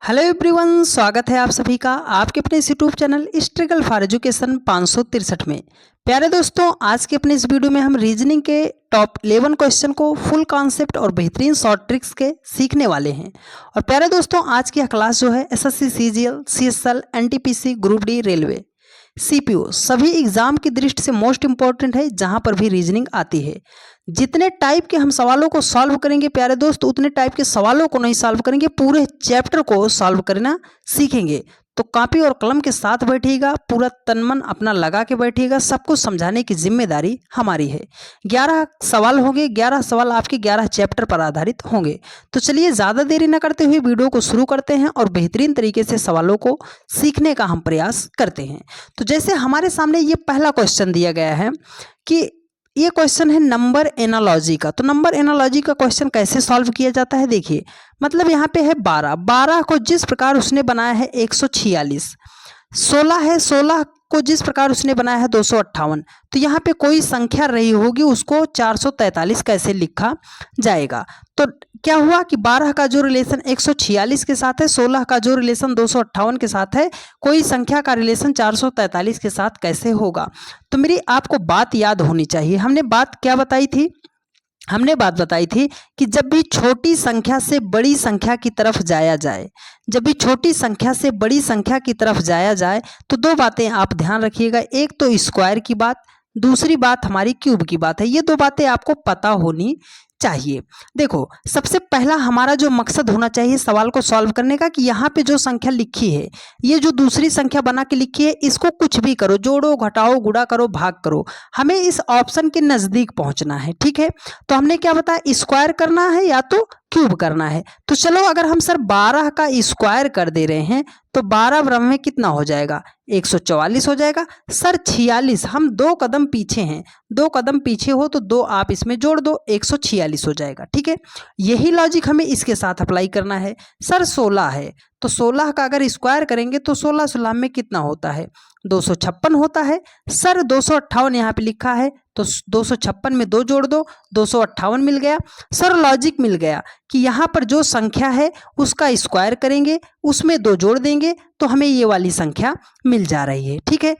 Hello everyone, स्वागत है आप सभी का आपके अपने इस YouTube channel struggle for education 563 में। प्यारे दोस्तों, आज के अपने इस वीडियो में हम रीजनिंग के टॉप 11 क्वेश्चन को फुल कॉन्सेप्ट और बेहतरीन शॉर्ट ट्रिक्स के सीखने वाले हैं। और प्यारे दोस्तों, आज की यह क्लास जो है SSC, CGL, CSL, NTPC, group D, railway, CPO सभी एग्जाम की दृष्टि से मोस्ट इंपॉर्टेंट है, जहां पर भी रीजनिंग आती है। जितने टाइप के हम सवालों को सॉल्व करेंगे प्यारे दोस्त, उतने टाइप के सवालों को नहीं सॉल्व करेंगे, पूरे चैप्टर को सॉल्व करना सीखेंगे। तो कॉपी और कलम के साथ बैठिएगा, पूरा तन मन अपना लगा के बैठिएगा। सब कुछ समझाने की जिम्मेदारी हमारी है। 11 सवाल होंगे, 11 सवाल आपके 11 चैप्टर पर आधारित होंगे। तो चलिए ज़्यादा देरी न करते हुए वीडियो को शुरू करते हैं और बेहतरीन तरीके से सवालों को सीखने का हम प्रयास करते हैं। तो जैसे हमारे सामने ये पहला क्वेश्चन दिया गया है कि ये क्वेश्चन है नंबर एनालॉजी का। तो नंबर एनालॉजी का क्वेश्चन कैसे सॉल्व किया जाता है, देखिए। मतलब यहाँ पे है 12 को जिस प्रकार उसने बनाया है 146, 16 है, 16 को जिस प्रकार उसने बनाया है 258। तो यहाँ पे कोई संख्या रही होगी, उसको 443 कैसे लिखा जाएगा। तो क्या हुआ कि 12 का जो रिलेशन 146 के साथ है, 16 का जो रिलेशन 258 के साथ है, कोई संख्या का रिलेशन 443 के साथ कैसे होगा। तो मेरी आपको बात याद होनी चाहिए। हमने बात क्या बताई थी? हमने बात बताई थी कि जब भी छोटी संख्या से बड़ी संख्या की तरफ जाया जाए, जब भी छोटी संख्या से बड़ी संख्या की तरफ जाया जाए, तो दो बातें आप ध्यान रखिएगा। एक तो स्क्वायर की बात, दूसरी बात हमारी क्यूब की बात है। ये दो बातें आपको पता होनी चाहिए। देखो, सबसे पहला हमारा जो मकसद होना चाहिए सवाल को सॉल्व करने का, कि यहाँ पे जो संख्या लिखी है, ये जो दूसरी संख्या बना के लिखी है, इसको कुछ भी करो, जोड़ो, घटाओ, गुणा करो, भाग करो, हमें इस ऑप्शन के नजदीक पहुंचना है। ठीक है, तो हमने क्या बताया, स्क्वायर करना है या तो क्यूब करना है। तो चलो, अगर हम सर 12 का स्क्वायर कर दे रहे हैं तो 12 ब्रह्म में कितना हो जाएगा, 144 हो जाएगा। सर 46, हम 2 कदम पीछे हैं, 2 कदम पीछे हो तो 2 आप इसमें जोड़ दो, 146 हो जाएगा। ठीक है, यही लॉजिक हमें इसके साथ अप्लाई करना है। सर 16 है, तो 16 का अगर स्क्वायर करेंगे तो 16 16 में कितना होता है, 256 होता है। सर 258 यहाँ पे लिखा है, तो 256 में 2 जोड़ दो, 258 मिल गया। सर लॉजिक मिल गया कि यहाँ पर जो संख्या है उसका स्क्वायर करेंगे, उसमें 2 जोड़ देंगे, तो हमें ये वाली संख्या मिल जा रही है। ठीक है,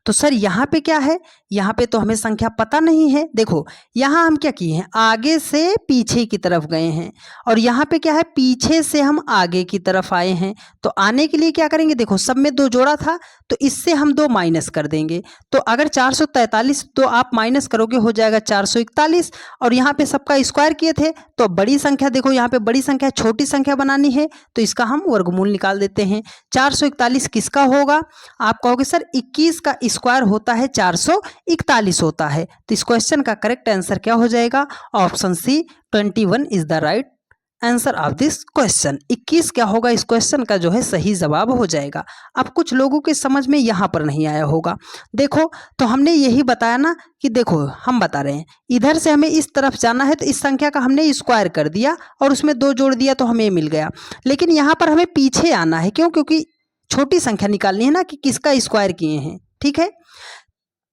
तो सर यहाँ पे क्या है, यहाँ पे तो हमें संख्या पता नहीं है। देखो, यहाँ हम क्या किए हैं, आगे से पीछे की तरफ गए हैं, और यहाँ पे क्या है, पीछे से हम आगे की तरफ आए हैं। तो आने के लिए क्या करेंगे, देखो सब में 2 जोड़ा था, तो इससे हम 2 माइनस कर देंगे। तो अगर 443 तो आप माइनस करोगे, हो जाएगा 441। और यहाँ पे सबका स्क्वायर किए थे, तो बड़ी संख्या, देखो यहाँ पे बड़ी संख्या, छोटी संख्या बनानी है, तो इसका हम वर्गमूल निकाल देते हैं। 441 किसका होगा, आप कहोगे सर 21 का स्क्वायर होता है 441 होता है। तो इस क्वेश्चन का करेक्ट आंसर क्या हो जाएगा, option C 21 is the right answer of this question. 21 क्या होगा, इस क्वेश्चन का जो है सही जवाब हो जाएगा। अब कुछ लोगों के समझ में यहाँ पर नहीं आया होगा। देखो, तो हमने यही बताया ना कि देखो, हम बता रहे हैं इधर से हमें इस तरफ जाना है, तो इस संख्या का हमने स्क्वायर कर दिया और उसमें 2 जोड़ दिया, तो हमें मिल गया। लेकिन यहाँ पर हमें पीछे आना है, क्यों, क्योंकि छोटी संख्या निकालनी है ना कि किसका स्क्वायर किए हैं। ठीक है,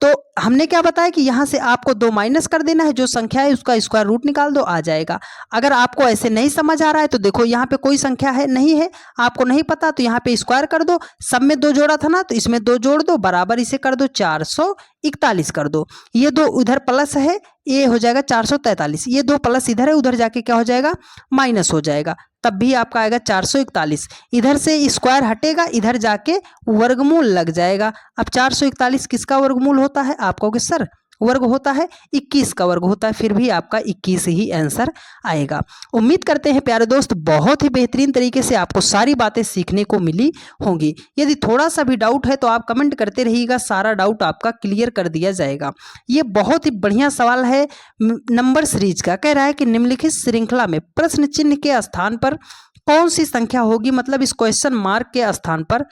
तो हमने क्या बताया कि यहाँ से आपको 2 माइनस कर देना है, जो संख्या है उसका स्क्वायर रूट निकाल दो, आ जाएगा। अगर आपको ऐसे नहीं समझ आ रहा है तो देखो, यहाँ पे कोई संख्या है नहीं है, आपको नहीं पता, तो यहाँ पे स्क्वायर कर दो। सब में 2 जोड़ा था ना, तो इसमें 2 जोड़ दो, बराबर इसे कर दो, 441 कर दो। ये 2 उधर प्लस है, ये हो जाएगा 443। ये 2 प्लस इधर है, उधर जाके क्या हो जाएगा, माइनस हो जाएगा, तब भी आपका आएगा 441। इधर से स्क्वायर हटेगा, इधर जाके वर्गमूल लग जाएगा। अब 441 किसका वर्गमूल होता है, आप कहोगे सर वर्ग होता है, 21 का वर्ग होता है, फिर भी आपका 21 ही आंसर आएगा। उम्मीद करते हैं प्यारे दोस्त, बहुत ही बेहतरीन तरीके से आपको सारी बातें सीखने को मिली होंगी। यदि थोड़ा सा भी डाउट है तो आप कमेंट करते रहिएगा, सारा डाउट आपका क्लियर कर दिया जाएगा। ये बहुत ही बढ़िया सवाल है नंबर सीरीज का। कह रहा है कि निम्नलिखित श्रृंखला में प्रश्न चिन्ह के स्थान पर कौन सी संख्या होगी, मतलब इस क्वेश्चन मार्क के स्थान पर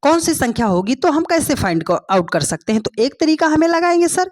कौन सी संख्या होगी, तो हम कैसे फाइंड आउट कर सकते हैं। तो एक तरीका हमें लगाएंगे, सर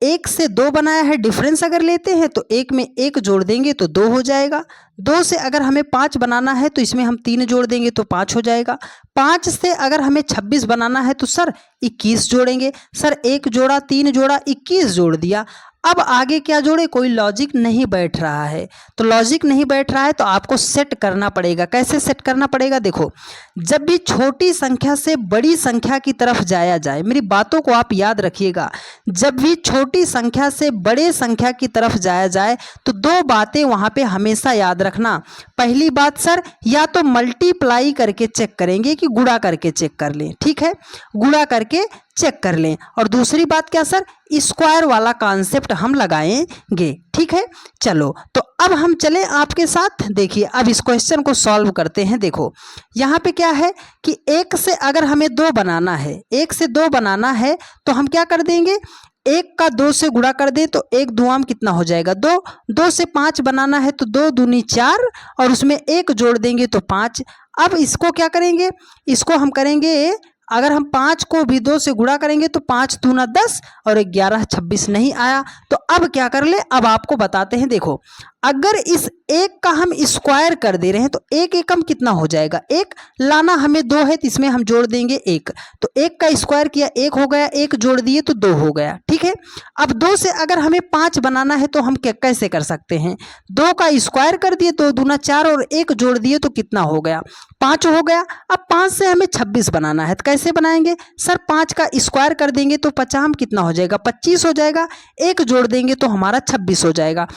1 से 2 बनाया है, डिफरेंस अगर लेते हैं तो 1 में 1 जोड़ देंगे तो 2 हो जाएगा। 2 से अगर हमें 5 बनाना है तो इसमें हम 3 जोड़ देंगे तो 5 हो जाएगा। 5 से अगर हमें 26 बनाना है तो सर 21 जोड़ेंगे। सर 1 जोड़ा, 3 जोड़ा, 21 जोड़ दिया। अब आगे क्या जोड़े, कोई लॉजिक नहीं बैठ रहा है। तो लॉजिक नहीं बैठ रहा है तो आपको सेट करना पड़ेगा। कैसे सेट करना पड़ेगा, देखो जब भी छोटी संख्या से बड़ी संख्या की तरफ जाया जाए, मेरी बातों को आप याद रखिएगा, जब भी छोटी संख्या से बड़े संख्या की तरफ जाया जाए तो दो बातें वहां पे हमेशा याद रखना। पहली बात सर, या तो मल्टीप्लाई करके चेक करेंगे कि गुणा करके चेक कर लें, ठीक है, गुणा करके चेक कर लें। और दूसरी बात क्या सर, स्क्वायर वाला कॉन्सेप्ट हम लगाएंगे, ठीक है। चलो तो अब हम चले आपके साथ, देखिए अब इस क्वेश्चन को सॉल्व करते हैं। देखो यहाँ पे क्या है कि एक से अगर हमें दो बनाना है, एक से दो बनाना है तो हम क्या कर देंगे, एक का दो से गुणा कर दे तो एक दुआम कितना हो जाएगा, दो। दो से पाँच बनाना है तो दो दूनी चार और उसमें एक जोड़ देंगे तो पाँच। अब इसको क्या करेंगे, इसको हम करेंगे, अगर हम पाँच को भी दो से गुणा करेंगे तो पाँच दूना 10 और 11 26 नहीं आया। तो अब क्या कर ले, अब आपको बताते हैं। देखो अगर इस एक का हम स्क्वायर कर दे रहे हैं तो एक एकम कितना हो जाएगा, एक लाना हमें दो है तो इसमें हम जोड़ देंगे एक, तो एक का स्क्वायर किया एक हो गया, एक जोड़ दिए तो दो हो गया, ठीक है। अब दो से अगर हमें पाँच बनाना है तो हम कैसे कर सकते हैं, दो का स्क्वायर कर दिए, दो दूना चार और एक जोड़ दिए तो कितना हो गया, पाँच हो गया। अब पाँच से हमें 26 बनाना है तो कैसे बनाएंगे सर, पाँच का स्क्वायर कर देंगे तो पचाम कितना हो जाएगा, 25 हो जाएगा, एक जोड़ देंगे तो हमारा 26 हो जाएगा।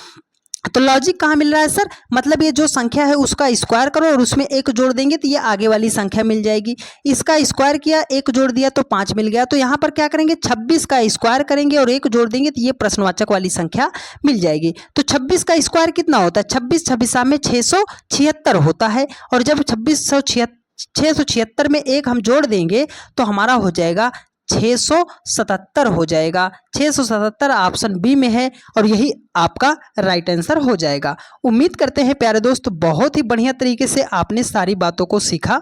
तो लॉजिक कहाँ मिल रहा है सर, मतलब ये जो संख्या है उसका स्क्वायर करो और उसमें एक जोड़ देंगे तो ये आगे वाली संख्या मिल जाएगी। इसका स्क्वायर किया, एक जोड़ दिया तो 5 मिल गया। तो यहाँ पर क्या करेंगे, 26 का स्क्वायर करेंगे और एक जोड़ देंगे तो ये प्रश्नवाचक वाली संख्या मिल जाएगी। तो 26 का स्क्वायर कितना होता है, 26 26 में 676 होता है। और जब 676 में एक हम जोड़ देंगे तो हमारा हो जाएगा 677 हो जाएगा। 677 ऑप्शन बी में है और यही आपका राइट आंसर हो जाएगा। उम्मीद करते हैं प्यारे दोस्त बहुत ही बढ़िया तरीके से आपने सारी बातों को सीखा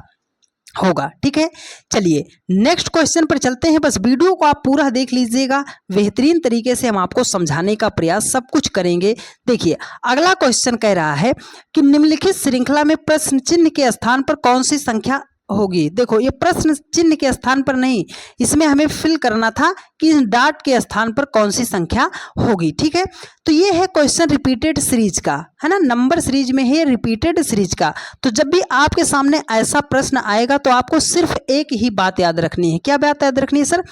होगा, ठीक है। चलिए नेक्स्ट क्वेश्चन पर चलते हैं। बस वीडियो को आप पूरा देख लीजिएगा, बेहतरीन तरीके से हम आपको समझाने का प्रयास सब कुछ करेंगे। देखिए अगला क्वेश्चन कह रहा है कि निम्नलिखित श्रृंखला में प्रश्न चिन्ह के स्थान पर कौन सी संख्या होगी। देखो ये प्रश्न चिन्ह के स्थान पर नहीं, इसमें हमें फिल करना था कि डॉट के स्थान पर कौन सी संख्या होगी, ठीक है। तो ये है क्वेश्चन रिपीटेड सीरीज का, है ना, नंबर सीरीज में है रिपीटेड सीरीज का। तो जब भी आपके सामने ऐसा प्रश्न आएगा तो आपको सिर्फ एक ही बात याद रखनी है। क्या बात याद रखनी है सर,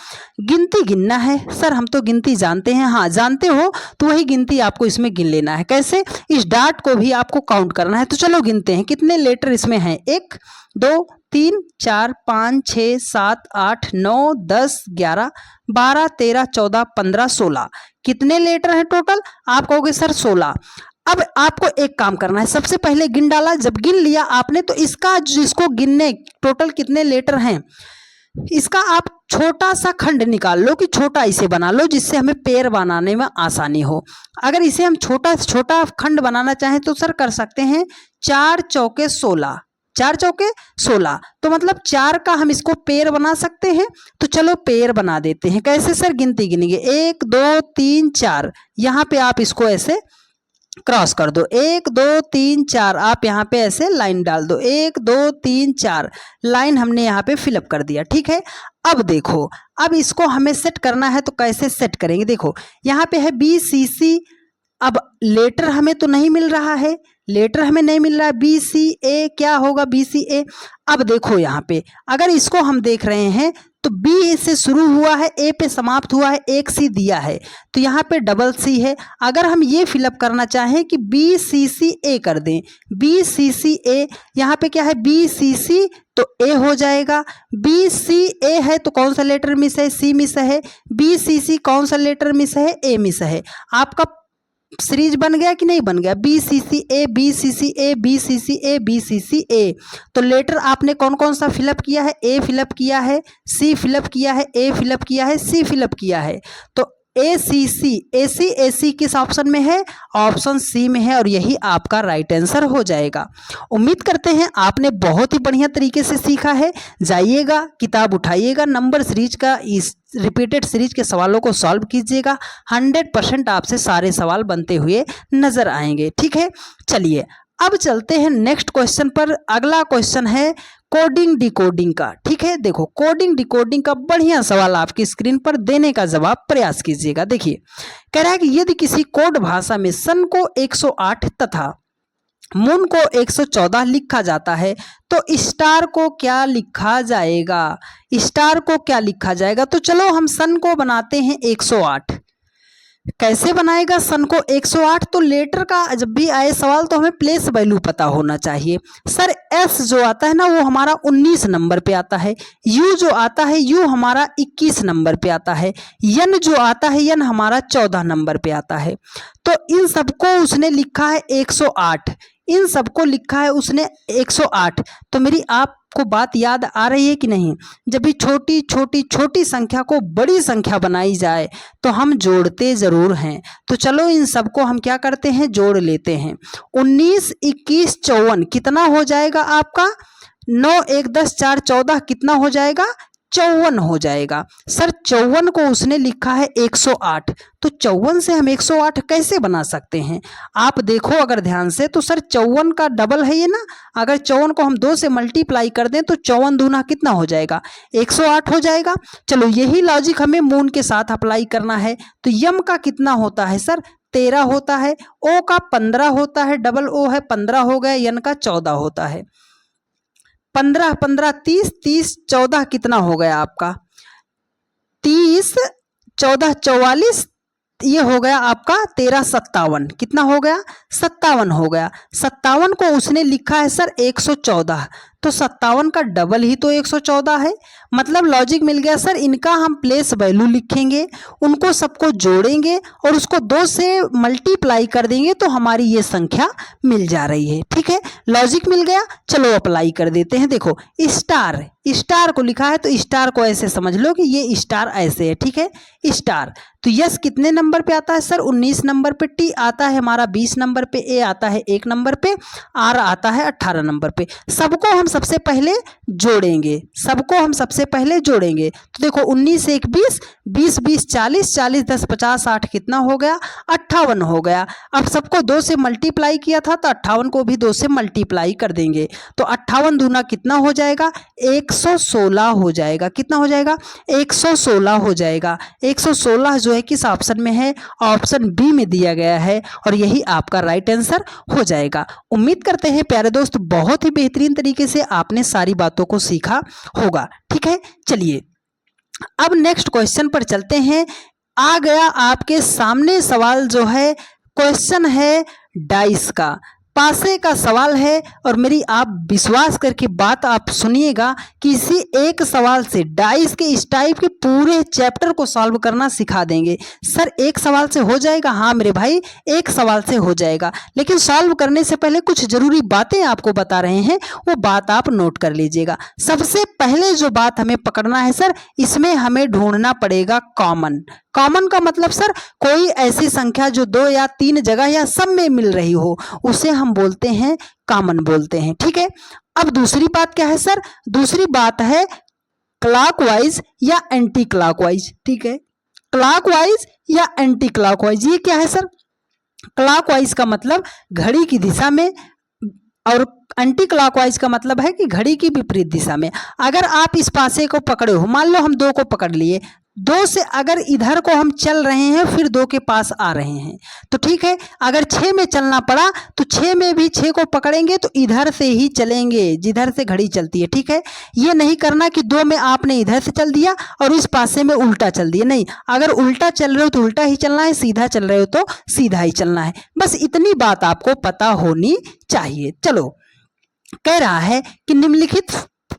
गिनती गिनना है। सर हम तो गिनती जानते हैं, हाँ जानते हो तो वही गिनती आपको इसमें गिन लेना है। कैसे, इस डॉट को भी आपको काउंट करना है। तो चलो गिनते हैं कितने लेटर इसमें हैं, 1 2 3 4 5 6 7 8 9 10 11 12 13 14 15 16, कितने लेटर हैं टोटल, आप कहोगे सर 16। अब आपको एक काम करना है, सबसे पहले गिन डाला, जब गिन लिया आपने तो इसका जिसको गिनने टोटल कितने लेटर हैं इसका आप छोटा सा खंड निकाल लो कि छोटा इसे बना लो जिससे हमें पेयर बनाने में आसानी हो। अगर इसे हम छोटा छोटा खंड बनाना चाहें तो सर कर सकते हैं, 4 चौके 16, 4 चौके 16, तो मतलब 4 का हम इसको पेयर बना सकते हैं। तो चलो पेयर बना देते हैं। कैसे सर, गिनती गिनेंगे 1 2 3 4, यहाँ पे आप इसको ऐसे क्रॉस कर दो, 1 2 3 4, आप यहाँ पे ऐसे लाइन डाल दो, 1 2 3 4 लाइन हमने यहाँ पे फिलअप कर दिया, ठीक है। अब देखो अब इसको हमें सेट करना है तो कैसे सेट करेंगे, देखो यहाँ पे है BCC। अब लेटर हमें तो नहीं मिल रहा है, लेटर हमें नहीं मिल रहा है, BCA क्या होगा, BCA। अब देखो यहाँ पे अगर इसको हम देख रहे हैं तो B से शुरू हुआ है, A पे समाप्त हुआ है, एक C दिया है तो यहाँ पे डबल C है। अगर हम ये फिलअप करना चाहें कि BCCA कर दें, BCCA, यहाँ पे क्या है BCC तो A हो जाएगा, BCA है तो कौन सा लेटर मिस है, C मिस है, BCC कौन सा लेटर मिस है, A मिस है। आपका सीरीज बन गया कि नहीं बन गया, BCCA BCCA BCCA BCCA। तो लेटर आपने कौन कौन सा फिलअप किया है, A फिलअप किया है, C फिलअप किया है, A फिलअप किया है, C फिलअप किया है। तो ACC AC किस ऑप्शन में है, ऑप्शन C में है और यही आपका राइट आंसर हो जाएगा। उम्मीद करते हैं आपने बहुत ही बढ़िया तरीके से सीखा है। जाइएगा किताब उठाइएगा, नंबर सीरीज का इस रिपीटेड सीरीज के सवालों को सॉल्व कीजिएगा, 100% आपसे सारे सवाल बनते हुए नजर आएंगे, ठीक है। चलिए अब चलते हैं नेक्स्ट क्वेश्चन पर। अगला क्वेश्चन है कोडिंग डिकोडिंग का। ठीक है, देखो कोडिंग डिकोडिंग का बढ़िया सवाल आपकी स्क्रीन पर देने का जवाब प्रयास कीजिएगा। देखिए कह रहा है कि यदि किसी कोड भाषा में सन को 108 तथा मून को 114 लिखा जाता है तो स्टार को क्या लिखा जाएगा? स्टार को क्या लिखा जाएगा? तो चलो हम सन को बनाते हैं 108। कैसे बनाएगा सन को 108? तो लेटर का जब भी आए सवाल तो हमें प्लेस वैल्यू पता होना चाहिए। सर एस जो आता है ना वो हमारा 19 नंबर पे आता है, यू जो आता है यू हमारा 21 नंबर पे आता है, यन जो आता है यन हमारा 14 नंबर पे आता है। तो इन सबको उसने लिखा है 108, इन सबको लिखा है उसने 108। तो मेरी आपको बात याद आ रही है कि नहीं? जब भी छोटी छोटी छोटी संख्या को बड़ी संख्या बनाई जाए तो हम जोड़ते ज़रूर हैं। तो चलो इन सबको हम क्या करते हैं, जोड़ लेते हैं। 19 21 54 कितना हो जाएगा आपका? 9 1 10 4 14 कितना हो जाएगा? 54 हो जाएगा। सर 54 को उसने लिखा है 108, तो 54 से हम 108 कैसे बना सकते हैं? आप देखो अगर ध्यान से तो सर 54 का डबल है ये ना। अगर 54 को हम 2 से मल्टीप्लाई कर दें तो 54 दूना कितना हो जाएगा? 108 हो जाएगा। चलो यही लॉजिक हमें मून के साथ अप्लाई करना है। तो यम का कितना होता है सर? 13 होता है, ओ का 15 होता है, डबल ओ है 15 हो गया, यन का 14 होता है। 15 15 30 30 14 कितना हो गया आपका? 30 14 44, ये हो गया आपका 13 57, कितना हो गया? 57 हो गया। 57 को उसने लिखा है सर 114, तो 57 का डबल ही तो 114 है। मतलब लॉजिक मिल गया सर। इनका हम प्लेस वैल्यू लिखेंगे, उनको सबको जोड़ेंगे और उसको 2 से मल्टीप्लाई कर देंगे तो हमारी ये संख्या मिल जा रही है। ठीक है, लॉजिक मिल गया। चलो अप्लाई कर देते हैं। देखो स्टार, स्टार को लिखा है तो स्टार को ऐसे समझ लो कि ये स्टार ऐसे है। ठीक है, स्टार। तो यस कितने नंबर पे आता है सर? 19 नंबर पे, टी आता है हमारा 20 नंबर पे, ए आता है 1 नंबर पे, आर आता है 18 नंबर पे। सबको हम सबसे पहले जोड़ेंगे, सबको हम सबसे पहले जोड़ेंगे। तो देखो 19 1 20, 20 20 40, 40 10 50 60 कितना हो गया? 58 हो गया। अब सबको 2 से मल्टीप्लाई किया था तो 58 को भी 2 से मल्टीप्लाई कर देंगे तो 58 दूना कितना हो जाएगा? 116 हो जाएगा। कितना हो जाएगा? 116 हो जाएगा। 116 जो है किस ऑप्शन में है? ऑप्शन बी में दिया गया है और यही आपका राइट आंसर हो जाएगा। उम्मीद करते हैं प्यारे दोस्त बहुत ही बेहतरीन तरीके से आपने सारी बातों को सीखा होगा। ठीक है, चलिए अब नेक्स्ट क्वेश्चन पर चलते हैं। आ गया आपके सामने सवाल जो है, क्वेश्चन है डाइस का, पासे का सवाल है और मेरी आप विश्वास करके बात आप सुनिएगा कि इसी एक सवाल से डाइस के इस टाइप के पूरे चैप्टर को सॉल्व करना सिखा देंगे। सर एक सवाल से हो जाएगा? हाँ मेरे भाई, एक सवाल से हो जाएगा, लेकिन सॉल्व करने से पहले कुछ जरूरी बातें आपको बता रहे हैं, वो बात आप नोट कर लीजिएगा। सबसे पहले जो बात हमें पकड़ना है सर, इसमें हमें ढूंढना पड़ेगा कॉमन। कॉमन का मतलब सर कोई ऐसी संख्या जो 2 या 3 जगह या सब में मिल रही हो, उसे हम बोलते हैं कॉमन बोलते हैं। ठीक है, अब दूसरी बात क्या है सर? दूसरी बात है क्लॉकवाइज या एंटी क्लॉकवाइज। ठीक है, क्लॉकवाइज या एंटी क्लॉकवाइज, ये क्या है सर? क्लॉकवाइज का मतलब घड़ी की दिशा में और एंटी क्लॉकवाइज का मतलब है कि घड़ी की विपरीत दिशा में। अगर आप इस पासे को पकड़े हो, मान लो हम 2 को पकड़ लिए, 2 से अगर इधर को हम चल रहे हैं फिर 2 के पास आ रहे हैं तो ठीक है। अगर 6 में चलना पड़ा तो 6 में भी 6 को पकड़ेंगे तो इधर से ही चलेंगे जिधर से घड़ी चलती है। ठीक है, ये नहीं करना कि 2 में आपने इधर से चल दिया और इस पासे में उल्टा चल दिया, नहीं। अगर उल्टा चल रहे हो तो उल्टा ही चलना है, सीधा चल रहे हो तो सीधा ही चलना है। बस इतनी बात आपको पता होनी चाहिए। चलो, कह रहा है कि निम्नलिखित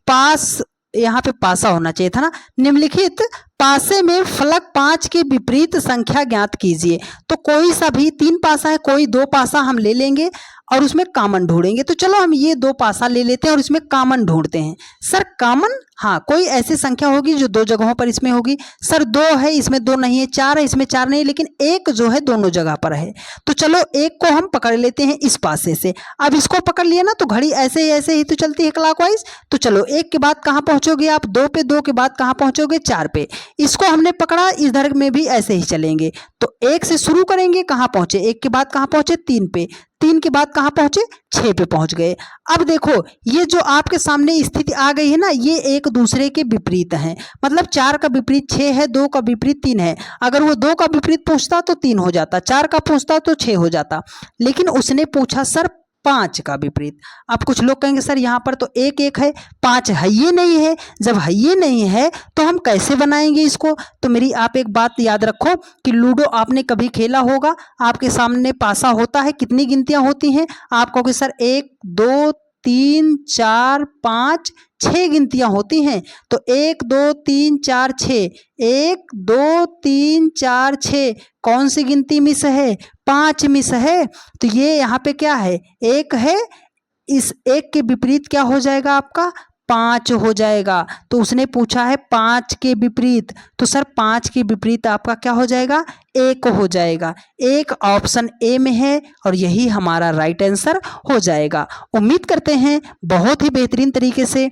पास, यहाँ पे पासा होना चाहिए था ना, निम्नलिखित पासे में फलक 5 के विपरीत संख्या ज्ञात कीजिए। तो कोई सा भी 3 पासा है, कोई 2 पासा हम ले लेंगे और उसमें कॉमन ढूंढेंगे। तो चलो हम ये 2 पासा ले लेते हैं और इसमें कॉमन ढूंढते हैं। सर कॉमन, हाँ कोई ऐसी संख्या होगी जो 2 जगहों पर इसमें होगी। सर 2 है, इसमें 2 नहीं है, 4 है, इसमें 4 नहीं है, लेकिन 1 जो है दोनों जगह पर है। तो चलो 1 को हम पकड़ लेते हैं इस पासे से। अब इसको पकड़ लिया ना तो घड़ी ऐसे ही तो चलती है क्लॉकवाइज। तो चलो 1 के बाद कहाँ पहुंचोगे आप? 2 पे, 2 के बाद कहाँ पहुंचोगे? 4 पे। इसको हमने पकड़ा, इधर में भी ऐसे ही चलेंगे। तो 1 से शुरू करेंगे, कहाँ पहुंचे? 1 के बाद कहाँ पहुंचे? 3 पे। 3 के बाद कहाँ पहुंचे, 6 पे पहुंच गए। अब देखो ये जो आपके सामने स्थिति आ गई है ना, ये एक दूसरे के विपरीत हैं। मतलब 4 का विपरीत 6 है, 2 का विपरीत 3 है। अगर वो 2 का विपरीत पूछता तो 3 हो जाता, 4 का पूछता तो 6 हो जाता, लेकिन उसने पूछा सर 5 का विपरीत। अब कुछ लोग कहेंगे सर यहाँ पर तो 1 1 है, 5 है ये नहीं है। जब है ये नहीं है तो हम कैसे बनाएंगे इसको? तो मेरी आप एक बात याद रखो कि लूडो आपने कभी खेला होगा, आपके सामने पासा होता है, कितनी गिनतियां होती हैं? आप कहोगे सर 1 2 3 4 5 6 गिनतियां होती हैं। तो 1 2 3 4 6, 1 2 3 4 6, कौन सी गिनती मिस है? 5 मिस है। तो ये यहाँ पे क्या है, 1 है, इस 1 के विपरीत क्या हो जाएगा आपका, 5 हो जाएगा। तो उसने पूछा है 5 के विपरीत, तो सर 5 के विपरीत आपका क्या हो जाएगा, 1 हो जाएगा। 1 ऑप्शन ए में है और यही हमारा राइट आंसर हो जाएगा। उम्मीद करते हैं बहुत ही बेहतरीन तरीके से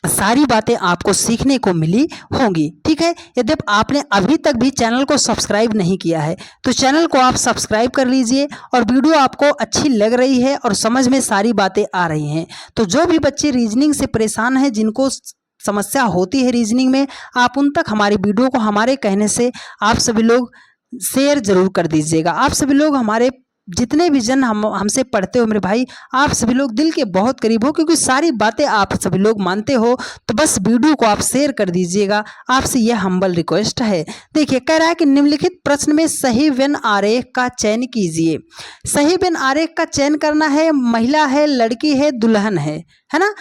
सारी बातें आपको सीखने को मिली होंगी। ठीक है, यदि आपने अभी तक भी चैनल को सब्सक्राइब नहीं किया है तो चैनल को आप सब्सक्राइब कर लीजिए, और वीडियो आपको अच्छी लग रही है और समझ में सारी बातें आ रही हैं तो जो भी बच्चे रीजनिंग से परेशान हैं, जिनको समस्या होती है रीजनिंग में, आप उन तक हमारी वीडियो को हमारे कहने से आप सभी लोग शेयर जरूर कर दीजिएगा। आप सभी लोग हमारे जितने भी जन हमसे पढ़ते हो मेरे भाई, आप सभी लोग दिल के बहुत करीब हो, क्योंकि सारी बातें आप सभी लोग मानते हो। तो बस वीडियो को आप शेयर कर दीजिएगा, आपसे यह हम्बल रिक्वेस्ट है। देखिए कह रहा है कि निम्नलिखित प्रश्न में सही वेन आरेख का चयन कीजिए। सही वेन आरेख का चयन करना है, महिला है, लड़की है, दुल्हन है ना।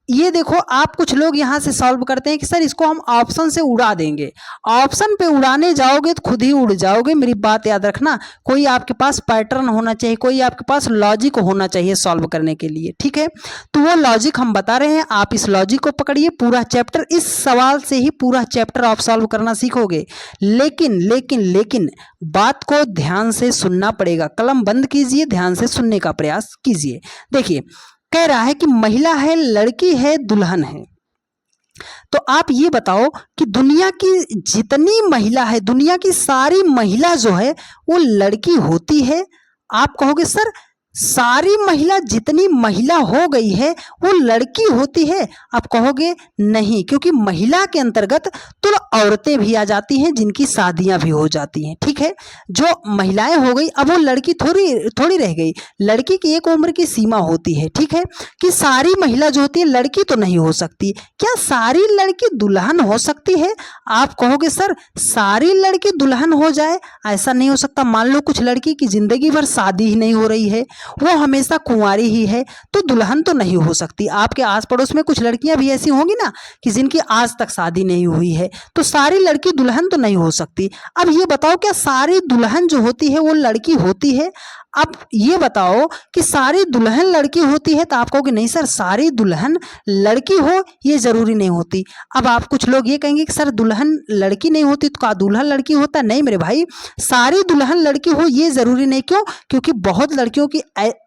ये देखो आप कुछ लोग यहाँ से सॉल्व करते हैं कि सर इसको हम ऑप्शन से उड़ा देंगे। ऑप्शन पे उड़ाने जाओगे तो खुद ही उड़ जाओगे। मेरी बात याद रखना, कोई आपके पास पैटर्न होना चाहिए, कोई आपके पास लॉजिक होना चाहिए सॉल्व करने के लिए। ठीक है, तो वो लॉजिक हम बता रहे हैं, आप इस लॉजिक को पकड़िए। पूरा चैप्टर, इस सवाल से ही पूरा चैप्टर आप सॉल्व करना सीखोगे। लेकिन लेकिन लेकिन बात को ध्यान से सुनना पड़ेगा। कलम बंद कीजिए, ध्यान से सुनने का प्रयास कीजिए। देखिए कह रहा है कि महिला है, लड़की है, दुल्हन है। तो आप ये बताओ कि दुनिया की जितनी महिला है, दुनिया की सारी महिला जो है वो लड़की होती है? आप कहोगे सर सारी महिला, जितनी महिला हो गई है वो लड़की होती है? आप कहोगे नहीं, क्योंकि महिला के अंतर्गत तो औरतें भी आ जाती हैं जिनकी शादियां भी हो जाती हैं। ठीक है, जो महिलाएं हो गई अब वो लड़की थोड़ी रह गई। लड़की की एक उम्र की सीमा होती है। ठीक है, कि सारी महिला जो होती है लड़की तो नहीं हो सकती। क्या सारी लड़की दुल्हन हो सकती है? आप कहोगे सर सारी लड़की दुल्हन हो जाए, ऐसा नहीं हो सकता। मान लो कुछ लड़की की जिंदगी भर शादी ही नहीं हो रही है, वो हमेशा कुंवारी ही है, तो दुल्हन तो नहीं हो सकती। आपके आस पड़ोस में कुछ लड़कियां भी ऐसी होंगी ना कि जिनकी आज तक शादी नहीं हुई है, तो सारी लड़की दुल्हन तो नहीं हो सकती। अब ये बताओ क्या सारी दुल्हन जो होती है वो लड़की होती है? अब ये बताओ कि सारी दुल्हन लड़की होती है? तो आप कहोगे नहीं सर सारी दुल्हन लड़की हो ये जरूरी नहीं होती। अब आप कुछ लोग ये कहेंगे कि सर दुल्हन लड़की नहीं होती तो क्या दुल्हन लड़की होता? नहीं मेरे भाई, सारी दुल्हन लड़की हो ये जरूरी नहीं। क्यों? क्योंकि बहुत लड़कियों की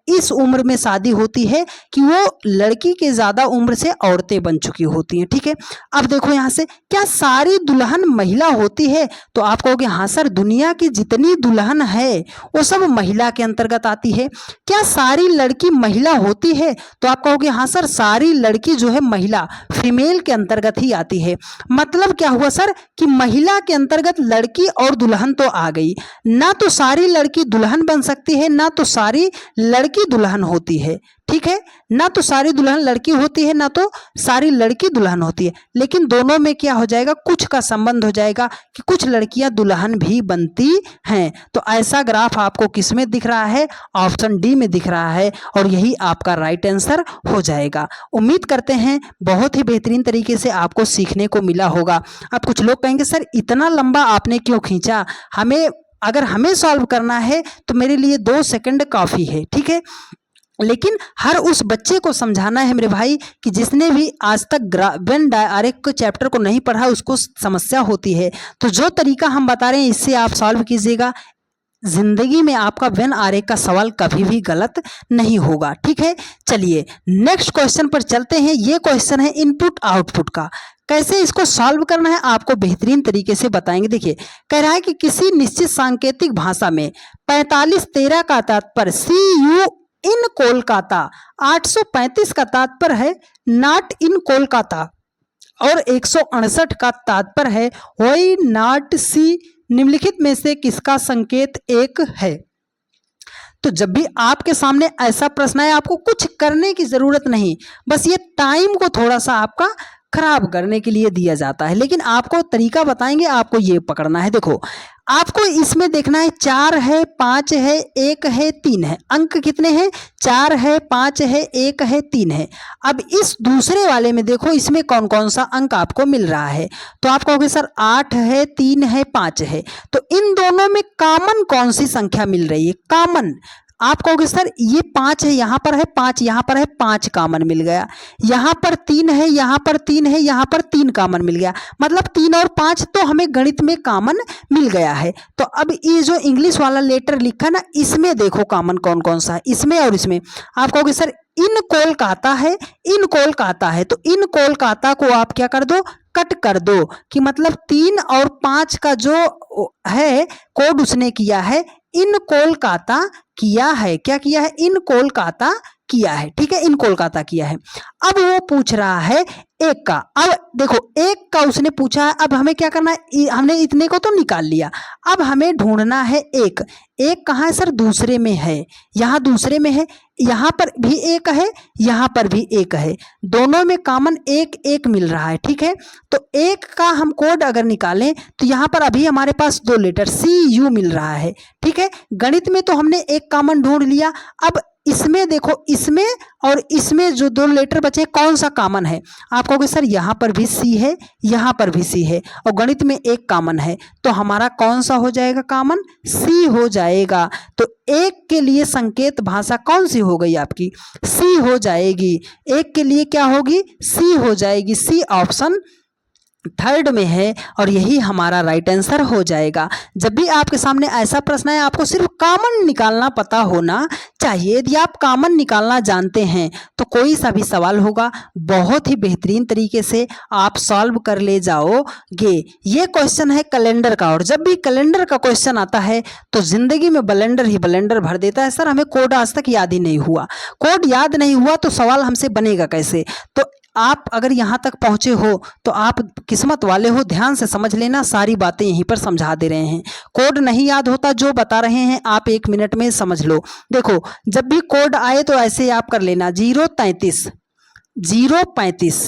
इस उम्र में शादी होती है कि वो लड़की के ज्यादा उम्र से औरतें बन चुकी होती हैं। ठीक है, अब देखो यहां से क्या सारी दुल्हन महिला होती है? तो आप कहोगे हाँ सर दुनिया की जितनी दुल्हन है वो सब महिला के अंतर्गत आती है। क्या सारी लड़की महिला होती है? तो आप कहोगे हाँ सर सारी लड़की जो है महिला, फीमेल के अंतर्गत ही आती है। मतलब क्या हुआ सर कि महिला के अंतर्गत लड़की और दुल्हन तो आ गई। ना तो सारी लड़की दुल्हन बन सकती है, ना तो सारी लड़की दुल्हन होती है। ठीक है, ना तो सारी दुल्हन लड़की होती है, ना तो सारी लड़की दुल्हन होती है। लेकिन दोनों में क्या हो जाएगा, कुछ का संबंध हो जाएगा कि कुछ लड़कियां दुल्हन भी बनती हैं। तो ऐसा ग्राफ आपको किस में दिख रहा है? ऑप्शन डी में दिख रहा है, और यही आपका राइट आंसर हो जाएगा। उम्मीद करते हैं बहुत ही बेहतरीन तरीके से आपको सीखने को मिला होगा। अब कुछ लोग कहेंगे सर इतना लंबा आपने क्यों खींचा? अगर हमें सॉल्व करना है तो मेरे लिए 2 सेकंड काफी है। ठीक है, लेकिन हर उस बच्चे को समझाना है मेरे भाई कि जिसने भी आज तक वेन आरेख के चैप्टर को नहीं पढ़ा उसको समस्या होती है। तो जो तरीका हम बता रहे हैं इससे आप सॉल्व कीजिएगा, जिंदगी में आपका वेन आरेख का सवाल कभी भी गलत नहीं होगा। ठीक है, चलिए नेक्स्ट क्वेश्चन पर चलते हैं। ये क्वेश्चन है इनपुट आउटपुट का। कैसे इसको सॉल्व करना है आपको बेहतरीन तरीके से बताएंगे। देखिए कह रहा है कि किसी निश्चित सांकेतिक भाषा में 45 13 का तात्पर्य CU इन कोलकाता। 835 का तात्पर्य है नॉट इन कोलकाता और 168 का तात्पर्य है व्हाई नॉट सी। निम्नलिखित में से किसका संकेत एक है? तो जब भी आपके सामने ऐसा प्रश्न है, आपको कुछ करने की जरूरत नहीं, बस ये टाइम को थोड़ा सा आपका खराब करने के लिए दिया जाता है, लेकिन आपको तरीका बताएंगे, आपको ये पकड़ना है। देखो, आपको इसमें देखना है 4 है, 5 है, 1 है, 3 है। अंक कितने हैं? 4 है, 5 है, 1 है, 3 है। अब इस दूसरे वाले में देखो, इसमें कौन कौन सा अंक आपको मिल रहा है। तो आप कहोगे सर 8 है, 3 है, 5 है। तो इन दोनों में कॉमन कौन सी संख्या मिल रही है? कॉमन आप कहोगे सर ये 5 है, यहाँ पर है 5, यहाँ पर है 5, कॉमन मिल गया। यहाँ पर 3 है, यहाँ पर 3 है, यहाँ पर 3 कॉमन मिल गया। मतलब 3 और 5 तो हमें गणित में कॉमन मिल गया है। तो अब ये जो इंग्लिश वाला लेटर लिखा ना, इसमें देखो कॉमन कौन कौन सा है, इसमें और इसमें। आप कहोगे सर इन कोलकाता है, इन कोलकाता है, तो इन कोलकाता को आप क्या कर दो? कट कर दो, कि मतलब 3 और 5 का जो है कोड उसने किया है इन कोलकाता किया है। क्या किया है? इन कोलकाता किया है। ठीक है, इन कोलकाता किया है। अब वो पूछ रहा है 1 का। अब देखो 1 का उसने पूछा है, अब हमें क्या करना है? हमने इतने को तो निकाल लिया, अब हमें ढूंढना है 1। 1 कहाँ है सर? दूसरे में है, यहाँ दूसरे में है, यहाँ पर भी 1 है, यहाँ पर भी 1 है, दोनों में कॉमन 1 1 मिल रहा है। ठीक है, तो 1 का हम कोड अगर निकालें तो यहाँ पर अभी हमारे पास 2 लेटर CU मिल रहा है। ठीक है, गणित में तो हमने 1 कॉमन ढूंढ लिया। अब इसमें देखो, इसमें और इसमें जो 2 लेटर बचे कौन सा कॉमन है? आप कहोगे सर यहाँ पर भी C है, यहाँ पर भी C है, और गणित में 1 कॉमन है, तो हमारा कौन सा हो जाएगा कॉमन? C हो जाएगा। तो 1 के लिए संकेत भाषा कौन सी हो गई आपकी? C हो जाएगी। 1 के लिए क्या होगी? C हो जाएगी। C ऑप्शन 3rd में है और यही हमारा राइट आंसर हो जाएगा। जब भी आपके सामने ऐसा प्रश्न है, आपको सिर्फ कॉमन निकालना पता होना चाहिए। यदि आप कॉमन निकालना जानते हैं तो कोई सा भी सवाल होगा बहुत ही बेहतरीन तरीके से आप सॉल्व कर ले जाओगे। ये क्वेश्चन है कैलेंडर का, और जब भी कैलेंडर का क्वेश्चन आता है तो जिंदगी में ब्लेंडर ही ब्लेंडर भर देता है। सर हमें कोड आज तक याद ही नहीं हुआ, कोड याद नहीं हुआ तो सवाल हमसे बनेगा कैसे? तो आप अगर यहाँ तक पहुँचे हो तो आप किस्मत वाले हो, ध्यान से समझ लेना, सारी बातें यहीं पर समझा दे रहे हैं। कोड नहीं याद होता, जो बता रहे हैं आप 1 मिनट में समझ लो। देखो, जब भी कोड आए तो ऐसे आप कर लेना, 033 035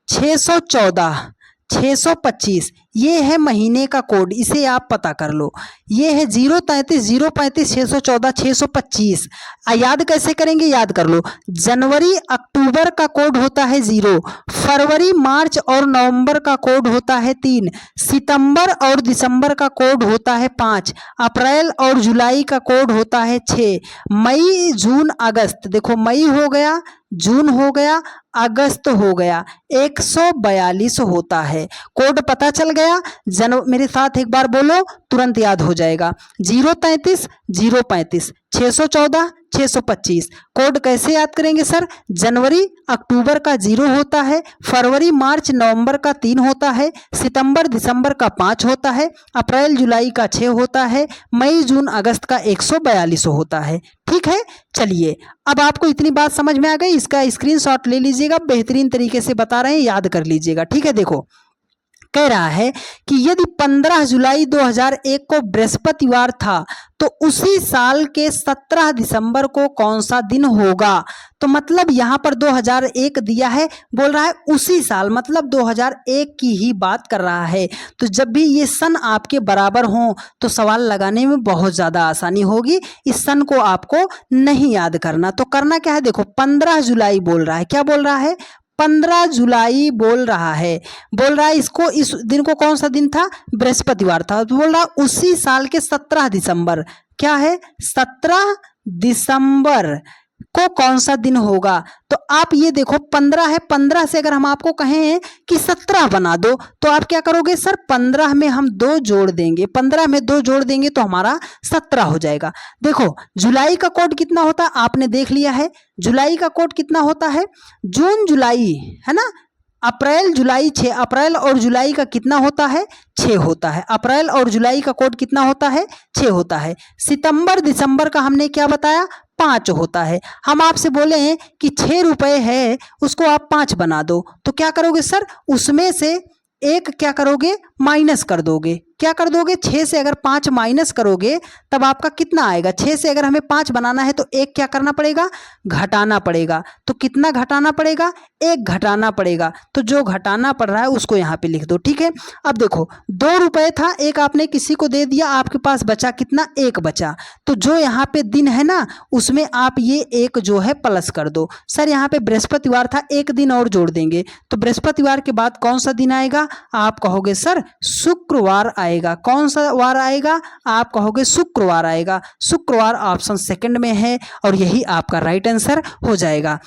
614 625, ये है महीने का कोड, इसे आप पता कर लो। ये है 033 035 614 625। याद कैसे करेंगे? याद कर लो। जनवरी अक्टूबर का कोड होता है 0, फरवरी मार्च और नवंबर का कोड होता है 3, सितंबर और दिसंबर का कोड होता है 5, अप्रैल और जुलाई का कोड होता है 6, मई जून अगस्त, देखो मई हो गया, जून हो गया, अगस्त हो गया, 142 होता है। कोड पता चल गया? मेरे साथ एक बार बोलो, तुरंत याद हो जाएगा। 033 035 614 625। कोड कैसे याद करेंगे सर? जनवरी अक्टूबर का 0 होता है, फरवरी मार्च नवंबर का 3 होता है, सितंबर दिसंबर का 5 होता है, अप्रैल जुलाई का 6 होता है, मई जून अगस्त का 142 होता है। ठीक है, चलिए अब आपको इतनी बात समझ में आ गई। इसका स्क्रीनशॉट ले लीजिएगा, बेहतरीन तरीके से बता रहे हैं, याद कर लीजिएगा। ठीक है, देखो कह रहा है कि यदि 15 जुलाई 2001 को बृहस्पतिवार था तो उसी साल के 17 दिसंबर को कौन सा दिन होगा? तो मतलब यहाँ पर 2001 दिया है, बोल रहा है उसी साल, मतलब 2001 की ही बात कर रहा है। तो जब भी ये सन आपके बराबर हों तो सवाल लगाने में बहुत ज़्यादा आसानी होगी। इस सन को आपको नहीं याद करना, तो करना क्या है? देखो 15 जुलाई बोल रहा है, क्या बोल रहा है? 15 जुलाई बोल रहा है, इसको, इस दिन को कौन सा दिन था? बृहस्पतिवार था। तो बोल रहा है उसी साल के 17 दिसंबर, क्या है? 17 दिसंबर को कौन सा दिन होगा? तो आप ये देखो 15 है, 15 से अगर हम आपको कहें कि 17 बना दो तो आप क्या करोगे? सर 15 में हम 2 जोड़ देंगे, 15 में 2 जोड़ देंगे तो हमारा 17 हो जाएगा। देखो जुलाई का कोड कितना होता है आपने देख लिया है, जुलाई का कोड कितना होता है? जून जुलाई है ना, अप्रैल जुलाई 6, अप्रैल और जुलाई का कितना होता है? 6 होता है। अप्रैल और जुलाई का कोड कितना होता है? 6 होता है। सितंबर दिसंबर का हमने क्या बताया? 5 होता है। हम आपसे बोले हैं कि 6 रुपये है उसको आप 5 बना दो, तो क्या करोगे सर, उसमें से एक क्या करोगे, माइनस कर दोगे। क्या कर दोगे, 6 से अगर 5 माइनस करोगे तब आपका कितना आएगा। 6 से अगर हमें 5 बनाना है तो एक क्या करना पड़ेगा, घटाना पड़ेगा। तो कितना घटाना पड़ेगा, 1 घटाना पड़ेगा। तो जो घटाना पड़ रहा है उसको यहाँ पे लिख दो, ठीक है। अब देखो 2 रुपये था, एक आपने किसी को दे दिया, आपके पास बचा कितना, 1 बचा। तो जो यहाँ पे दिन है ना उसमें आप ये 1 जो है प्लस कर दो। सर यहाँ पे बृहस्पतिवार था, 1 दिन और जोड़ देंगे, तो बृहस्पतिवार के बाद कौन सा दिन आएगा, आप कहोगे सर शुक्रवार आएगा। कौन सा वार आएगा, आप कहोगे शुक्रवार आएगा। शुक्रवार ऑप्शन सेकंड में है और यही आपका राइट आंसर हो जाएगा।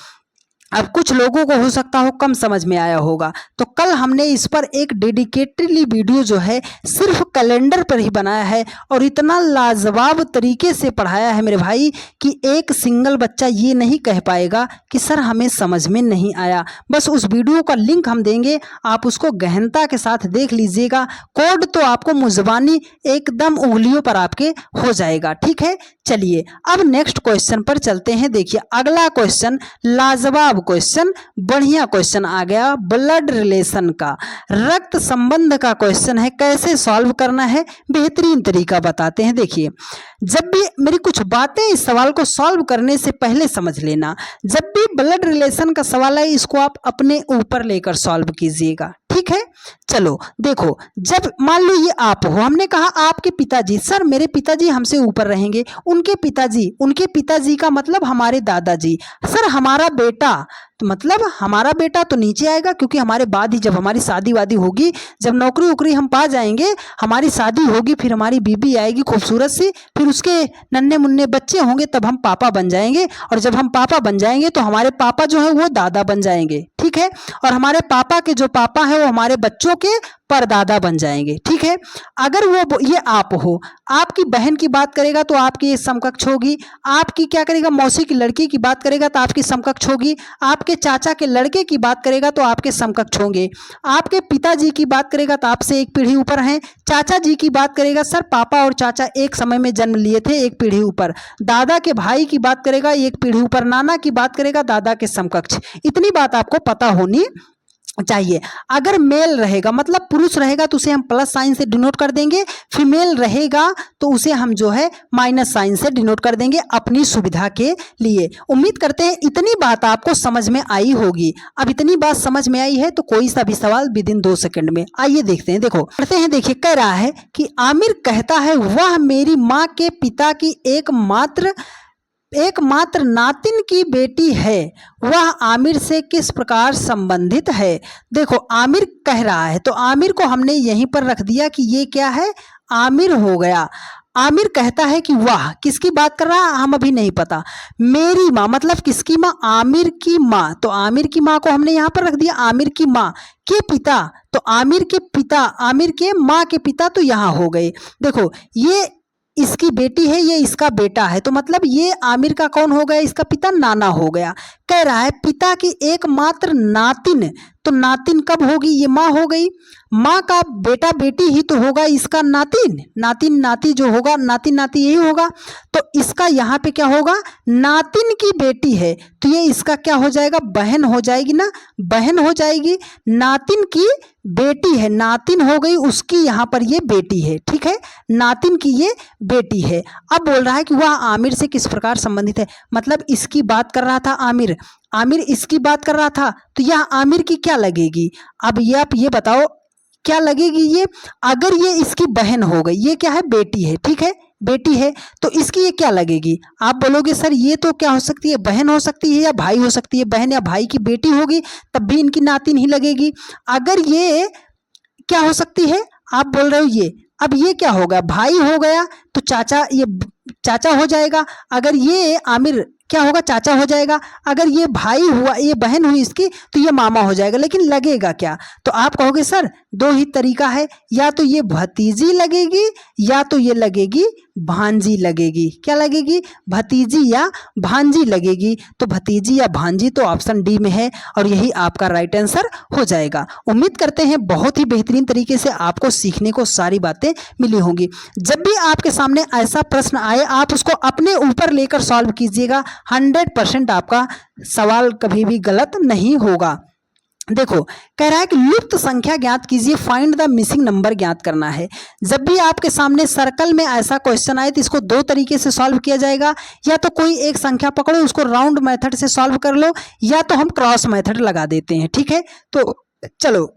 अब कुछ लोगों को हो सकता हो कम समझ में आया होगा, तो कल हमने इस पर एक डेडिकेटेडली वीडियो जो है सिर्फ कैलेंडर पर ही बनाया है और इतना लाजवाब तरीके से पढ़ाया है मेरे भाई कि एक सिंगल बच्चा ये नहीं कह पाएगा कि सर हमें समझ में नहीं आया। बस उस वीडियो का लिंक हम देंगे, आप उसको गहनता के साथ देख लीजिएगा। कोड तो आपको मुज़बानी एकदम उंगलियों पर आपके हो जाएगा, ठीक है। चलिए अब नेक्स्ट क्वेश्चन पर चलते हैं। देखिए अगला क्वेश्चन लाजवाब क्वेश्चन, बढ़िया क्वेश्चन आ गया, ब्लड रिलेशन का, रक्त संबंध का क्वेश्चन है। कैसे सॉल्व करना है बेहतरीन तरीका बताते हैं। देखिए जब भी मेरी कुछ बातें इस सवाल को सॉल्व करने से पहले समझ लेना, जब भी ब्लड रिलेशन का सवाल है इसको आप अपने ऊपर लेकर सॉल्व कीजिएगा, ठीक है। चलो देखो, जब मान लो ये आप हो, हमने कहा आपके पिताजी, सर मेरे पिताजी हमसे ऊपर रहेंगे, उनके पिताजी का मतलब हमारे दादाजी, सर हमारा बेटा, तो मतलब हमारा बेटा तो नीचे आएगा क्योंकि हमारे बाद ही जब हमारी शादी वादी होगी, जब नौकरी वोकरी हम पा जाएंगे, हमारी शादी होगी, फिर हमारी बीबी आएगी खूबसूरत सी, फिर उसके नन्हे मुन्ने बच्चे होंगे, तब हम पापा बन जाएंगे, और जब हम पापा बन जाएंगे तो हमारे पापा जो है वो दादा बन जाएंगे, ठीक है। और हमारे पापा के जो पापा है वो हमारे बच्चों के परदादा बन जाएंगे, ठीक है। अगर वो ये आप हो, आपकी बहन की बात करेगा तो आपकी समकक्ष होगी, आपकी क्या करेगा मौसी की लड़की की बात करेगा तो आपकी समकक्ष होगी, आपके चाचा के लड़के की बात करेगा तो आपके समकक्ष होंगे, आपके पिताजी की बात करेगा तो आपसे एक पीढ़ी ऊपर हैं, चाचा जी की बात करेगा, सर पापा और चाचा एक समय में जन्म लिए थे, एक पीढ़ी ऊपर, दादा के भाई की बात करेगा एक पीढ़ी ऊपर, नाना की बात करेगा दादा के समकक्ष। इतनी बात आपको पता होनी चाहिए। अगर मेल रहेगा मतलब पुरुष रहेगा तो उसे हम प्लस साइन से डिनोट कर देंगे, फीमेल रहेगा तो उसे हम जो है माइनस साइन से डिनोट कर देंगे अपनी सुविधा के लिए। उम्मीद करते हैं इतनी बात आपको समझ में आई होगी। अब इतनी बात समझ में आई है तो कोई सा भी सवाल विद इन 2 सेकंड में, आइए देखते हैं। देखो पढ़ते हैं, देखिए कह रहा है कि आमिर कहता है वह मेरी माँ के पिता की एकमात्र नातिन की बेटी है, वह आमिर से किस प्रकार संबंधित है। देखो आमिर कह रहा है तो आमिर को हमने यहीं पर रख दिया कि ये क्या है, आमिर हो गया। आमिर कहता है कि वाह, किसकी बात कर रहा है हम अभी नहीं पता, मेरी माँ मतलब किसकी माँ, आमिर की माँ। तो आमिर की माँ को हमने यहाँ पर रख दिया आमिर की माँ के पिता, तो आमिर के पिता, आमिर के माँ के पिता तो यहाँ हो गए। देखो ये इसकी बेटी है, ये इसका बेटा है, तो मतलब ये आमिर का कौन हो गया, इसका पिता नाना हो गया। कह रहा है पिता की एकमात्र नातिन, तो नातिन कब होगी, ये माँ हो गई, माँ का बेटा बेटी ही तो होगा इसका नातिन, नातिन नाती जो होगा, नातिन नाती यही होगा, तो इसका यहाँ पे क्या होगा, नातिन की बेटी है तो ये इसका क्या हो जाएगा, बहन हो जाएगी ना, बहन हो जाएगी, नातिन की बेटी है, नातिन हो गई उसकी यहाँ पर ये बेटी है, ठीक है, नातिन की ये बेटी है। अब बोल रहा है कि वह आमिर से किस प्रकार संबंधित है, मतलब इसकी बात कर रहा था आमिर, आमिर इसकी बात कर रहा था, तो यह आमिर की क्या लगेगी। अब ये आप ये बताओ क्या लगेगी, ये अगर ये इसकी बहन हो गई, ये क्या है, बेटी है, ठीक है, बेटी है, तो इसकी ये क्या लगेगी। आप बोलोगे सर ये तो क्या हो सकती है, बहन हो सकती है या भाई हो सकती है, बहन या भाई की बेटी होगी तब भी इनकी नातिन ही लगेगी। अगर ये क्या हो सकती है, आप बोल रहे हो ये, अब ये क्या होगा, भाई हो गया तो चाचा, ये चाचा हो जाएगा, अगर ये आमिर क्या होगा, चाचा हो जाएगा, अगर ये भाई हुआ, ये बहन हुई इसकी तो ये मामा हो जाएगा। लेकिन लगेगा क्या, तो आप कहोगे सर 2 ही तरीका है, या तो ये भतीजी लगेगी या तो ये लगेगी भांजी लगेगी। क्या लगेगी? भतीजी या भांजी लगेगी। तो भतीजी या भांजी तो ऑप्शन डी में है और यही आपका राइट आंसर हो जाएगा। उम्मीद करते हैं बहुत ही बेहतरीन तरीके से आपको सीखने को सारी बातें मिली होंगी। जब भी आपके सामने ऐसा प्रश्न आए आप उसको अपने ऊपर लेकर सॉल्व कीजिएगा, 100% आपका सवाल कभी भी गलत नहीं होगा। देखो कह रहा है कि लुप्त संख्या ज्ञात कीजिए, फाइंड द मिसिंग नंबर ज्ञात करना है। जब भी आपके सामने सर्कल में ऐसा क्वेश्चन आए तो इसको दो तरीके से सॉल्व किया जाएगा, या तो कोई एक संख्या पकड़ो उसको राउंड मेथड से सॉल्व कर लो, या तो हम क्रॉस मेथड लगा देते हैं। ठीक है, तो चलो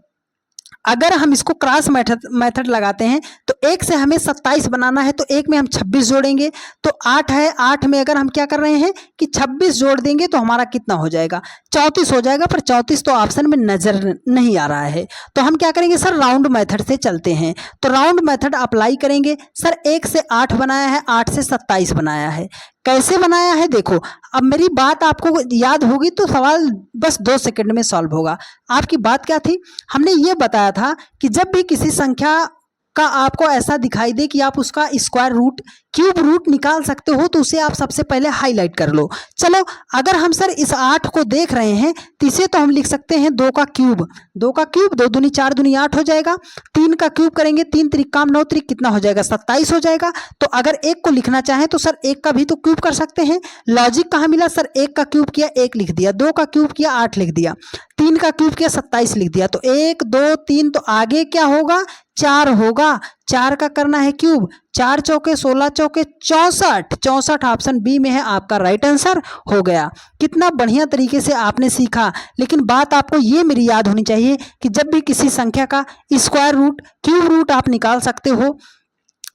अगर हम इसको क्रॉस मेथड लगाते हैं तो 1 से हमें 27 बनाना है, तो 1 में हम 26 जोड़ेंगे तो 8 है, 8 में अगर हम क्या कर रहे हैं कि 26 जोड़ देंगे तो हमारा कितना हो जाएगा? 34 हो जाएगा। पर 34 तो ऑप्शन में नजर नहीं आ रहा है, तो हम क्या करेंगे सर? राउंड मेथड से चलते हैं। तो राउंड मेथड अप्लाई करेंगे। सर 1 से 8 बनाया है, 8 से 27 बनाया है, कैसे बनाया है? देखो अब मेरी बात आपको याद होगी तो सवाल बस 2 सेकंड में सॉल्व होगा। आपकी बात क्या थी? हमने ये बताया था कि जब भी किसी संख्या का आपको ऐसा दिखाई दे कि आप उसका स्क्वायर रूट, क्यूब रूट निकाल सकते हो, तो उसे आप सबसे पहले हाईलाइट कर लो। चलो अगर हम सर इस 8 को देख रहे हैं तो इसे तो हम लिख सकते हैं 2 का क्यूब, 2 का क्यूब 2 दूनी 4 दूनी 8 हो जाएगा। 3 का क्यूब करेंगे, 3 त्रिक काम 9 त्रिक कितना हो जाएगा? 27 हो जाएगा। तो अगर 1 को लिखना चाहें तो सर 1 का भी तो क्यूब कर सकते हैं। लॉजिक कहाँ मिला सर? 1 का क्यूब किया 1 लिख दिया, 2 का क्यूब किया 8 लिख दिया, 3 का क्यूब किया 27 लिख दिया। तो 1 2 3 तो आगे क्या होगा? 4 होगा। 4 का करना है क्यूब, 4 चौके 16 चौके 64, 64 ऑप्शन बी में है, आपका राइट आंसर हो गया। कितना बढ़िया तरीके से आपने सीखा। लेकिन बात आपको ये मेरी याद होनी चाहिए कि जब भी किसी संख्या का स्क्वायर रूट, क्यूब रूट आप निकाल सकते हो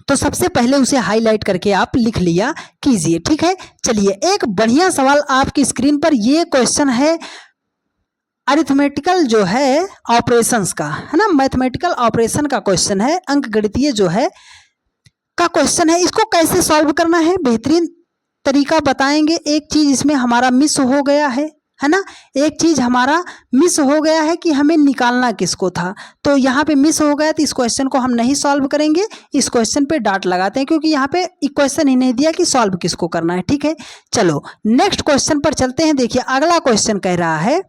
तो सबसे पहले उसे हाईलाइट करके आप लिख लिया कीजिए। ठीक है, चलिए एक बढ़िया सवाल आपकी स्क्रीन पर, ये क्वेश्चन है अरिथमेटिकल जो है ऑपरेशंस का, है ना, मैथमेटिकल ऑपरेशन का क्वेश्चन है, अंक गणितीय जो है का क्वेश्चन है। इसको कैसे सॉल्व करना है बेहतरीन तरीका बताएंगे। एक चीज इसमें हमारा मिस हो गया है ना, एक चीज हमारा मिस हो गया है कि हमें निकालना किसको था, तो यहाँ पे मिस हो गया, तो इस क्वेश्चन को हम नहीं सॉल्व करेंगे, इस क्वेश्चन पे डॉट लगाते हैं क्योंकि यहाँ पे इक्वेशन ही नहीं दिया कि सॉल्व किसको करना है। ठीक है, चलो नेक्स्ट क्वेश्चन पर चलते हैं। देखिए अगला क्वेश्चन कह रहा है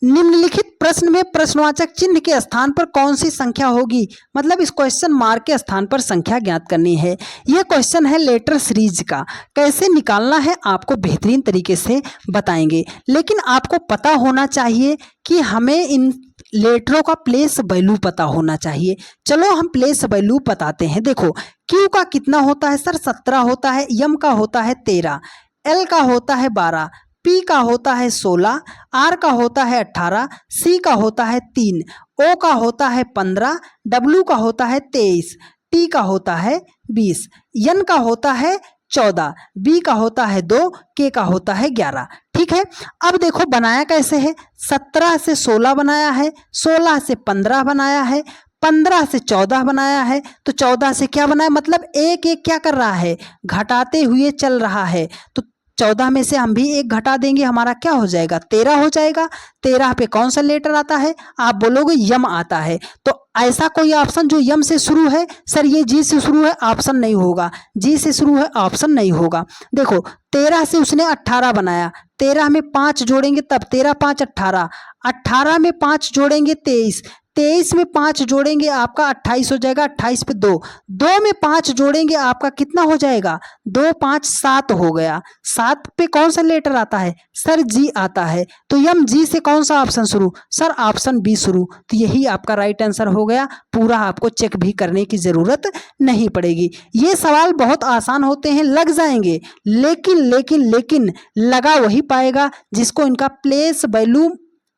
निम्नलिखित प्रश्न में प्रश्नवाचक चिन्ह के स्थान पर कौन सी संख्या होगी? मतलब इस क्वेश्चन मार्क के स्थान पर संख्या ज्ञात करनी है। यह क्वेश्चन है लेटर सीरीज का, कैसे निकालना है आपको बेहतरीन तरीके से बताएंगे। लेकिन आपको पता होना चाहिए कि हमें इन लेटरों का प्लेस वैल्यू पता होना चाहिए। चलो हम प्लेस वैल्यू बताते हैं। देखो क्यू का कितना होता है सर? 17 होता है, एम का होता है 13, एल का होता है 12, पी का होता है 16, आर का होता है 18, सी का होता है 3, ओ का होता है 15, डब्ल्यू का होता है 23, टी का होता है 20, एन का होता है 14, बी का होता है 2, के का होता है 11। ठीक है, अब देखो बनाया कैसे है? 17 से 16 बनाया है, 16 से 15 बनाया है, 15 से 14 बनाया है, तो 14 से क्या बनाया? मतलब एक एक क्या कर रहा है? घटाते हुए चल रहा है। तो 14 में से हम भी एक घटा देंगे, हमारा क्या हो जाएगा? 13 हो जाएगा। 13 पे कौन सा लेटर आता है? आप बोलोगे यम आता है। तो ऐसा कोई ऑप्शन जो यम से शुरू है? सर ये जी से शुरू है, ऑप्शन नहीं होगा। जी से शुरू है, ऑप्शन नहीं होगा। देखो 13 से उसने 18 बनाया, 13 में 5 जोड़ेंगे तब 13 5 18, 18 में 5 जोड़ेंगे 23, 23 में 5 जोड़ेंगे आपका 28 हो जाएगा, 28 पे 2, 2 में 5 जोड़ेंगे आपका कितना हो जाएगा? 2 5 7 हो गया। 7 पे कौन सा लेटर आता है? सर जी आता है। तो यम जी से कौन सा ऑप्शन शुरू? सर ऑप्शन बी शुरू। तो यही आपका राइट आंसर हो गया। पूरा आपको चेक भी करने की जरूरत नहीं पड़ेगी। ये सवाल बहुत आसान होते हैं, लग जाएंगे, लेकिन लेकिन लेकिन लगा वही पाएगा जिसको इनका प्लेस वैल्यू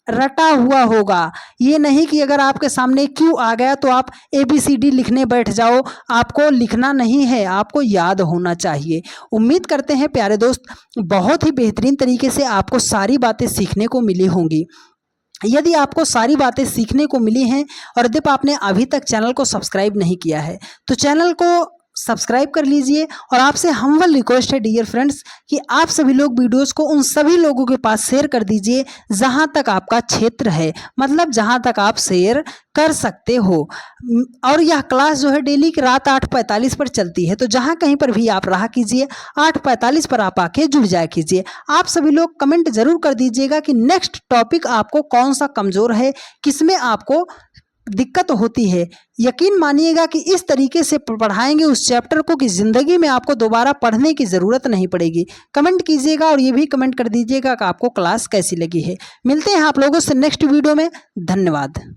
रटा हुआ होगा। ये नहीं कि अगर आपके सामने क्यू आ गया तो आप ABCD लिखने बैठ जाओ, आपको लिखना नहीं है, आपको याद होना चाहिए। उम्मीद करते हैं प्यारे दोस्त बहुत ही बेहतरीन तरीके से आपको सारी बातें सीखने को मिली होंगी। यदि आपको सारी बातें सीखने को मिली हैं और यदि आपने अभी तक चैनल को सब्सक्राइब नहीं किया है तो चैनल को सब्सक्राइब कर लीजिए। और आपसे हम्बल रिक्वेस्ट है डियर फ्रेंड्स कि आप सभी लोग वीडियोस को उन सभी लोगों के पास शेयर कर दीजिए जहां तक आपका क्षेत्र है, मतलब जहां तक आप शेयर कर सकते हो। और यह क्लास जो है डेली की रात 8:45 पर चलती है, तो जहां कहीं पर भी आप रहा कीजिए 8:45 पर आप आके जुड़ जाया कीजिए। आप सभी लोग कमेंट जरूर कर दीजिएगा कि नेक्स्ट टॉपिक आपको कौन सा कमजोर है, किसमें आपको दिक्कत होती है। यकीन मानिएगा कि इस तरीके से पढ़ाएंगे उस चैप्टर को कि जिंदगी में आपको दोबारा पढ़ने की ज़रूरत नहीं पड़ेगी। कमेंट कीजिएगा और ये भी कमेंट कर दीजिएगा कि आपको क्लास कैसी लगी है। मिलते हैं आप लोगों से नेक्स्ट वीडियो में। धन्यवाद।